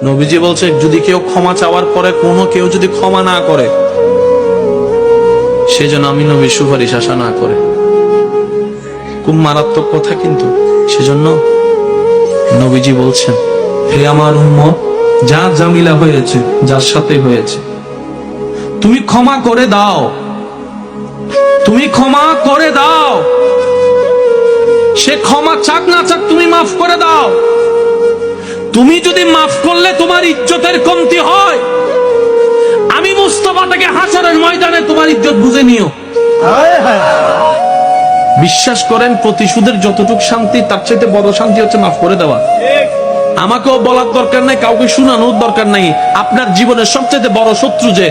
নবীজি বলছে যদি কেউ ক্ষমা চাওয়ার পরে কোনো কেউ যদি ক্ষমা না করে, সেজন্য আমি নবীর সুপারিশ আশা না করে। খুব মারাত্মক কথা কিন্তু। সেজন্য নবীজি বলছেন, হে আমার উম্মত, যা জামিলা হয়েছে, যার সাথে হয়েছে, তুমি ক্ষমা করে দাও, তুমি ক্ষমা করে দাও। সে ক্ষমা চাক না চাক, তুমি মাফ করে দাও। তুমি যদি মাফ করলে তোমার ইজ্জতের কমতি হয়, আমি মুস্তাফা থেকে হাসরের ময়দানে তোমার ইজ্জত বুঝে নিও। বিশ্বাস করেন, প্রতিশোধের যতটুকু শান্তি, তার চাইতে বড় শান্তি হচ্ছে মাফ করে দেওয়া। আমাকেও বলার দরকার নাই, কাউকে শোনানোর দরকার নাই। আপনার জীবনের সবচেয়ে বড় শত্রু যে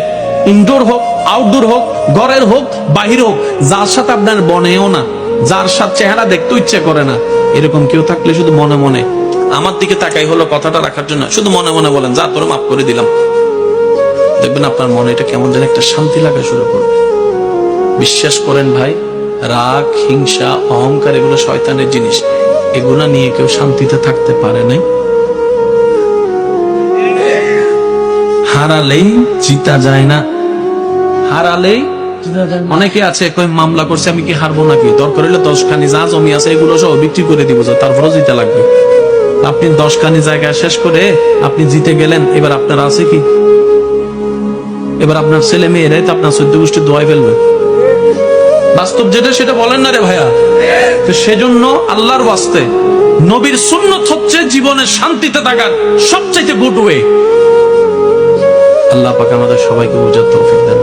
ইনডোর হোক, আউটডোর হোক, ঘরের হোক, বাহির হোক, যার সাথে আপনার বনেও না, যার সাথে চেহারা দেখতে ইচ্ছে করে না, এরকম কেউ থাকলে শুধু মনে মনে আমার দিকে তাকাই হলো কথাটা রাখার জন্য, শুধু মনে মনে বলেন, যা তোর মাফ করে দিলাম। দেখবেন আপনার মনে এটা কেমন যেন একটা শান্তি লাগা শুরু করবে। বিশ্বাস করেন ভাই, রাগ, হিংসা, অহংকার এগুলো শয়তানের জিনিস। এগুলো নিয়ে কেউ শান্তিতে থাকতে পারে নাই। হারালেই জিতা যায় না, হারালেই। অনেকে আছে কই মামলা করছে, আমি কি হারবো নাকি? দরকার হলে 10 খানি যা জমি আছে এগুলো সব বিক্রি করে দিব, তারপরও জিতে লাগবে। আপনি 10 খানি জায়গা শেষ করে আপনি জিতে গেলেন, এবার আপনার আছে কি? এবার আপনার ছেলে মেয়েরাই তো আপনার 14 গোষ্ঠী দোয়াই ফেলবে। বাস্তব যেটা সেটা বলেন না রে ভাইয়া। তো সেজন্য আল্লাহর ওয়াস্তে নবীর সুন্নাত হচ্ছে জীবনের শান্তিতে থাকার সবচেয়ে গুড ওয়ে। আল্লাহ পাক আমাদের সবাইকে বুঝার তৌফিক দেন।